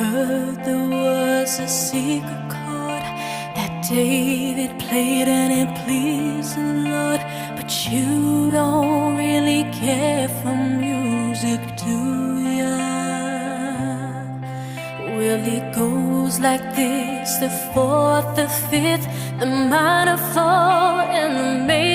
heard there was a secret chord that David played and it pleased the Lord. But you don't really care for music, do ya? Well, it goes like this: the fourth, the fifth, the minor fall, and the major.